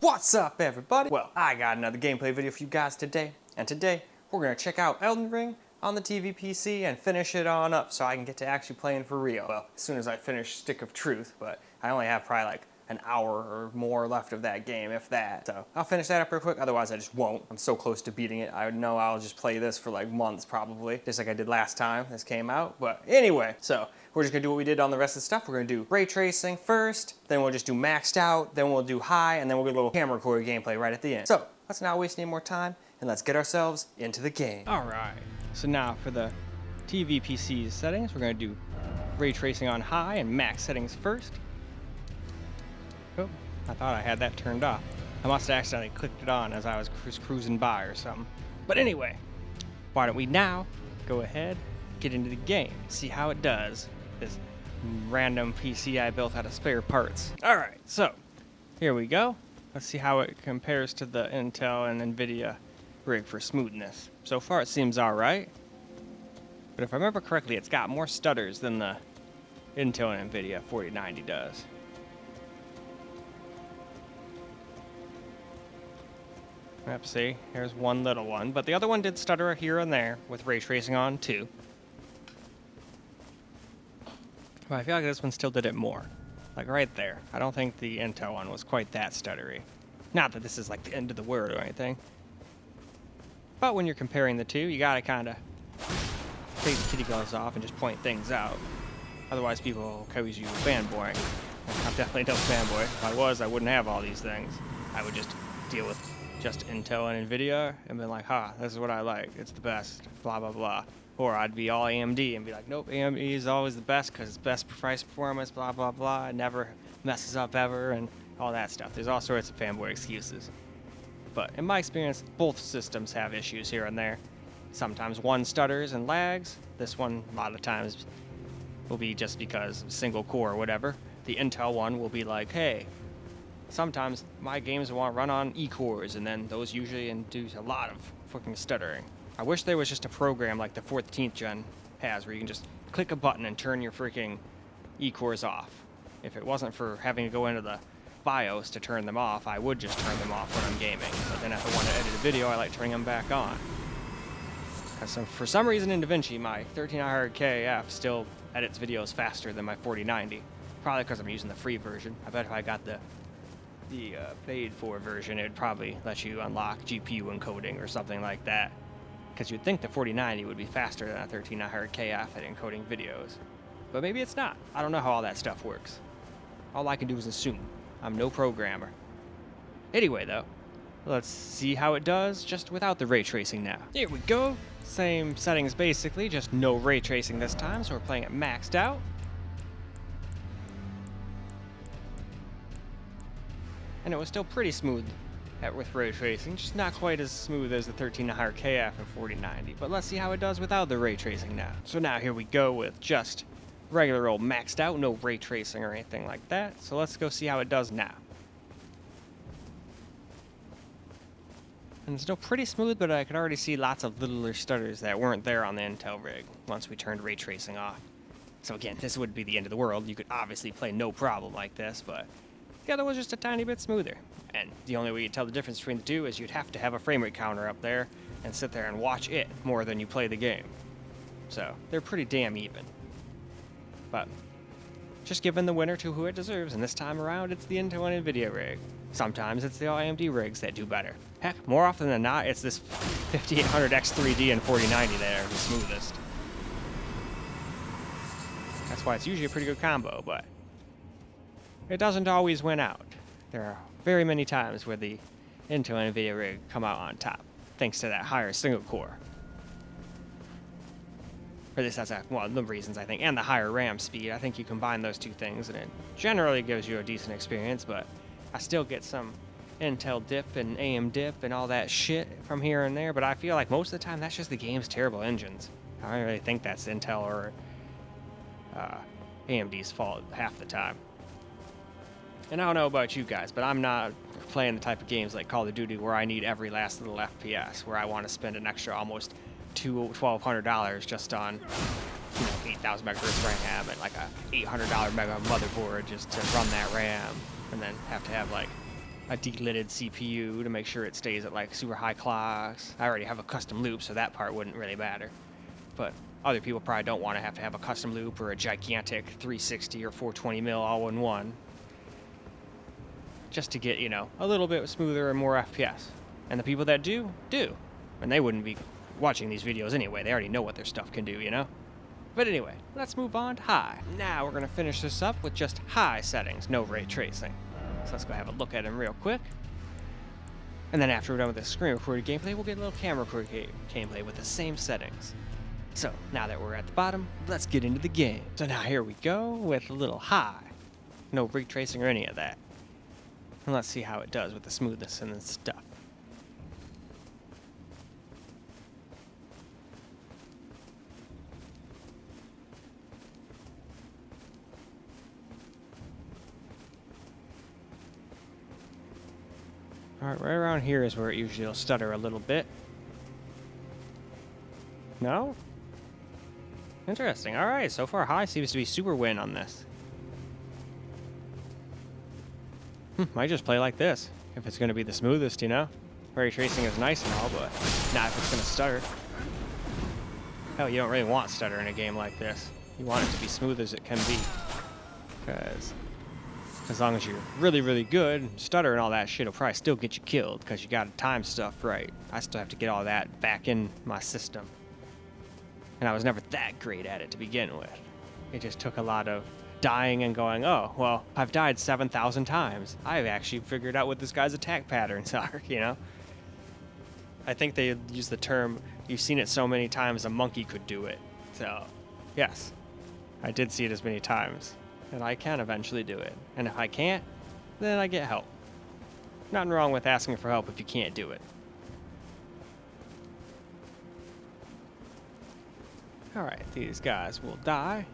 What's up, everybody? Well, I got another gameplay video for you guys today, and today we're gonna check out Elden Ring on the TV PC and finish it on up so I can get to actually playing for real. Well, as soon as I finish Stick of Truth, but I only have probably like an hour or more left of that game, if that. So I'll finish that up real quick, otherwise I just won't. I'm so close to beating it. I know I'll just play this for like months probably, just like I did last time this came out. But anyway, so we're just gonna do what we did on the rest of the stuff. We're gonna do ray tracing first, then we'll just do maxed out, then we'll do high, and then we'll get a little camera recorder gameplay right at the end. So let's not waste any more time, and let's get ourselves into the game. All right, so now for the TV PC settings, we're gonna do ray tracing on high and max settings first. Oh, I thought I had that turned off. I must have accidentally clicked it on as I was cruising by or something. But anyway, why don't we now go ahead, get into the game, see how it does. This random PC I built out of spare parts. All right, so here we go. Let's see how it compares to the Intel and NVIDIA rig for smoothness. So far it seems all right, but if I remember correctly, it's got more stutters than the Intel and NVIDIA 4090 does. Yep, see, here's one little one, but the other one did stutter here and there with ray tracing on too. But I feel like this one still did it more. Like right there. I don't think the Intel one was quite that stuttery. Not that this is like the end of the world or anything. But when you're comparing the two, you gotta kinda take the kitty gloves off and just point things out. Otherwise people will accuse you of fanboying. I'm definitely no fanboy. If I was, I wouldn't have all these things. I would just deal with just Intel and NVIDIA and been like, this is what I like. It's the best, blah, blah, blah. Or I'd be all AMD and be like, nope, AMD is always the best because it's best price performance, blah, blah, blah. It never messes up ever and all that stuff. There's all sorts of fanboy excuses. But in my experience, both systems have issues here and there. Sometimes one stutters and lags. This one, a lot of times, will be just because of single core or whatever. The Intel one will be like, hey, sometimes my games want to run on E-cores, and then those usually induce a lot of fucking stuttering. I wish there was just a program like the 14th gen has where you can just click a button and turn your freaking E-cores off. If it wasn't for having to go into the BIOS to turn them off, I would just turn them off when I'm gaming. But then if I want to edit a video, I like turning them back on. For some reason in DaVinci, my 1300KF still edits videos faster than my 4090. Probably because I'm using the free version. I bet if I got the paid for version, it would probably let you unlock GPU encoding or something like that. Because you'd think the 4090 would be faster than a 1300KF at encoding videos. But maybe it's not. I don't know how all that stuff works. All I can do is assume. I'm no programmer. Anyway though, let's see how it does just without the ray tracing now. Here we go. Same settings basically, just no ray tracing this time, so we're playing it maxed out. And it was still pretty smooth with ray tracing, just not quite as smooth as the 1300KF and 4090. But let's see how it does without the ray tracing now. So now here we go with just regular old maxed out, no ray tracing or anything like that. So let's go see how it does now. And it's still pretty smooth, but I could already see lots of littler stutters that weren't there on the Intel rig once we turned ray tracing off. So again, this would be the end of the world. You could obviously play no problem like this, but the other was just a tiny bit smoother. And the only way you'd tell the difference between the two is you'd have to have a frame rate counter up there and sit there and watch it more than you play the game. So they're pretty damn even. But just giving the winner to who it deserves, and this time around it's the Intel and NVIDIA rig. Sometimes it's the AMD rigs that do better. Heck, more often than not, it's this 5800X3D and 4090 that are the smoothest. That's why it's usually a pretty good combo, but it doesn't always win out. There are very many times where the Intel and NVIDIA rig come out on top, thanks to that higher single core. Or at least that's one of the reasons, I think, and the higher RAM speed. I think you combine those two things and it generally gives you a decent experience, but I still get some Intel dip and AM dip and all that shit from here and there, but I feel like most of the time that's just the game's terrible engines. I don't really think that's Intel or AMD's fault half the time. And I don't know about you guys, but I'm not playing the type of games like Call of Duty where I need every last little FPS, where I want to spend an extra almost $1,200 just on 8,000 megahertz RAM and like a $800 mega motherboard just to run that RAM, and then have to have like a delitted CPU to make sure it stays at like super high clocks. I already have a custom loop, so that part wouldn't really matter. But other people probably don't want to have a custom loop or a gigantic 360 or 420 mil all in one, just to get, you know, a little bit smoother and more FPS. And the people that do. And they wouldn't be watching these videos anyway. They already know what their stuff can do, you know? But anyway, let's move on to high. Now we're going to finish this up with just high settings, no ray tracing. So let's go have a look at them real quick. And then after we're done with the screen recorded gameplay, we'll get a little camera recorded gameplay with the same settings. So now that we're at the bottom, let's get into the game. So now here we go with a little high. No ray tracing or any of that. And let's see how it does with the smoothness and the stuff. Alright, right around here is where it usually will stutter a little bit. No? Interesting. Alright, so far high seems to be super win on this. Might just play like this, if it's going to be the smoothest, you know? Ray tracing is nice and all, but not if it's going to stutter. Hell, you don't really want stutter in a game like this. You want it to be smooth as it can be. Because as long as you're really, really good, stutter and all that shit will probably still get you killed because you got to time stuff right. I still have to get all that back in my system. And I was never that great at it to begin with. It just took a lot of dying and going, oh, well, I've died 7,000 times. I've actually figured out what this guy's attack patterns are, you know? I think they use the term, you've seen it so many times a monkey could do it. So, yes, I did see it as many times. And I can eventually do it. And if I can't, then I get help. Nothing wrong with asking for help if you can't do it. Alright, these guys will die.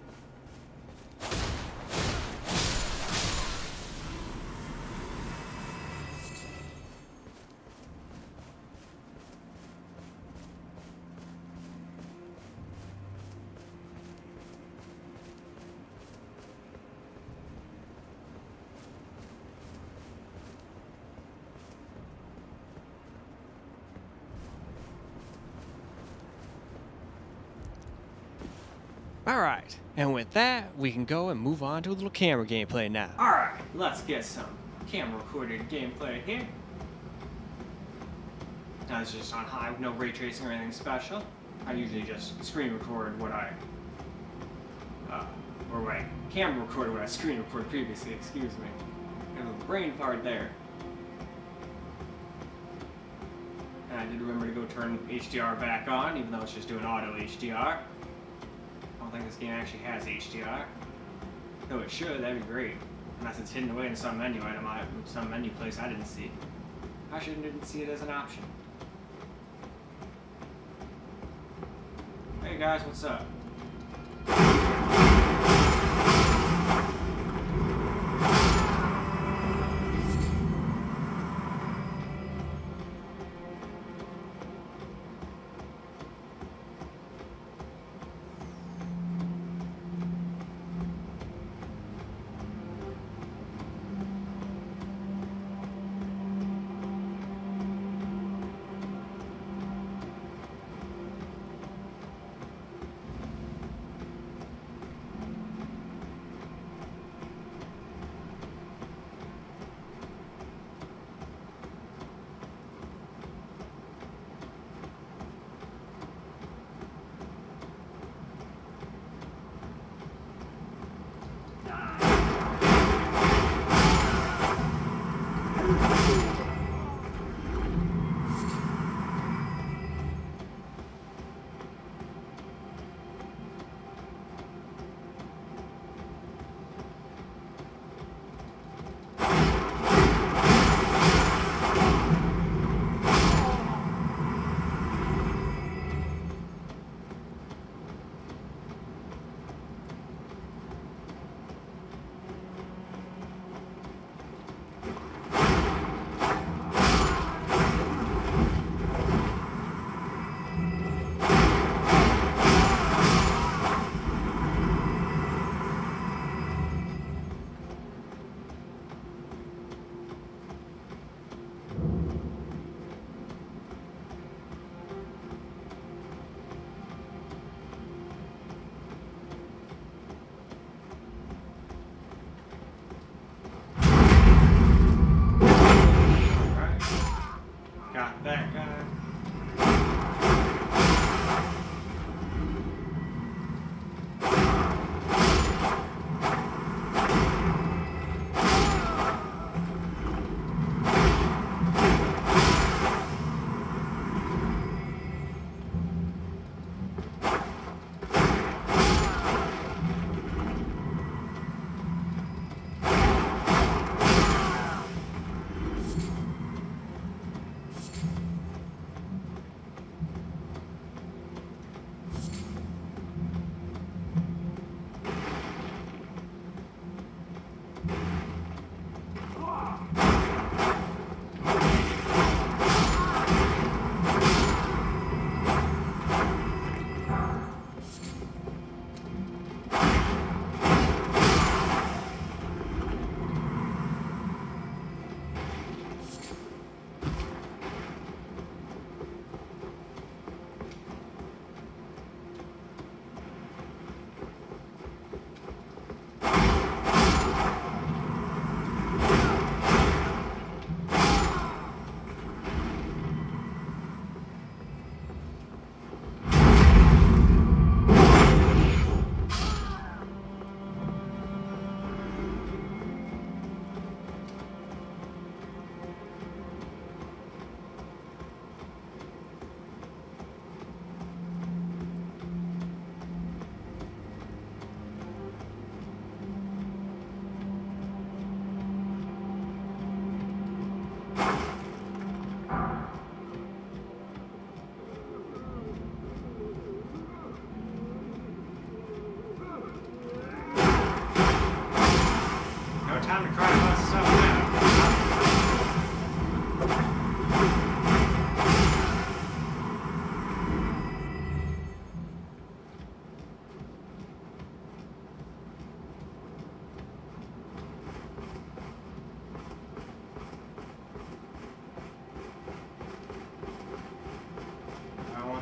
Alright, and with that, we can go and move on to a little camera gameplay now. Alright, let's get some camera recorded gameplay here. Now this is just on high with no ray tracing or anything special. I usually just screen record what I camera recorded what I screen recorded previously, excuse me. Got a little brain fart there. And I did remember to go turn HDR back on, even though it's just doing auto HDR. I don't think this game actually has HDR. Though it should, that'd be great. Unless it's hidden away in some menu item, some menu place I didn't see. I didn't see it as an option. Hey guys, what's up?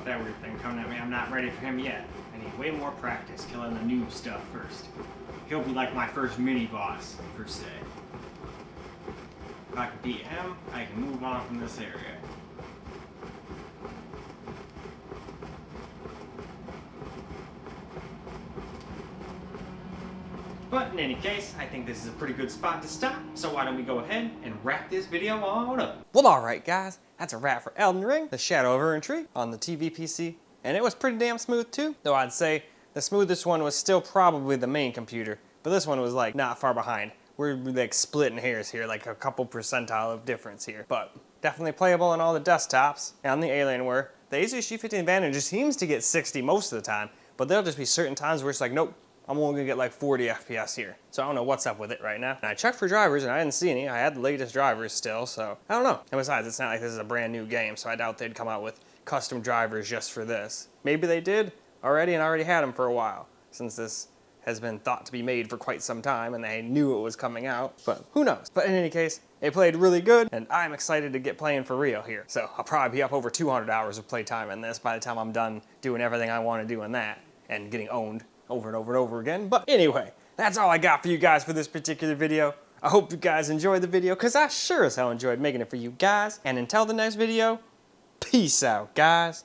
about that weird thing coming at me. I'm not ready for him yet. I need way more practice killing the noob stuff first. He'll be like my first mini boss, per se. If I can beat him, I can move on from this area. But in any case, I think this is a pretty good spot to stop, so why don't we go ahead and wrap this video on up. Well, alright guys, that's a wrap for Elden Ring, the Shadow of Erdtree on the TV PC, and it was pretty damn smooth too, though I'd say the smoothest one was still probably the main computer, but this one was like not far behind. We're like splitting hairs here, like a couple percentile of difference here, but definitely playable on all the desktops and the Alienware. The Asus G15 Advantage seems to get 60 most of the time, but there'll just be certain times where it's like, nope, I'm only gonna get like 40 FPS here. So I don't know what's up with it right now. And I checked for drivers and I didn't see any. I had the latest drivers still, so I don't know. And besides, it's not like this is a brand new game, so I doubt they'd come out with custom drivers just for this. Maybe they did already and already had them for a while, since this has been thought to be made for quite some time and they knew it was coming out, but who knows. But in any case, it played really good and I'm excited to get playing for real here. So I'll probably be up over 200 hours of playtime in this by the time I'm done doing everything I want to do in that and getting owned over and over and over again. But anyway, that's all I got for you guys for this particular video. I hope you guys enjoyed the video, because I sure as hell enjoyed making it for you guys. And until the next video, peace out, guys.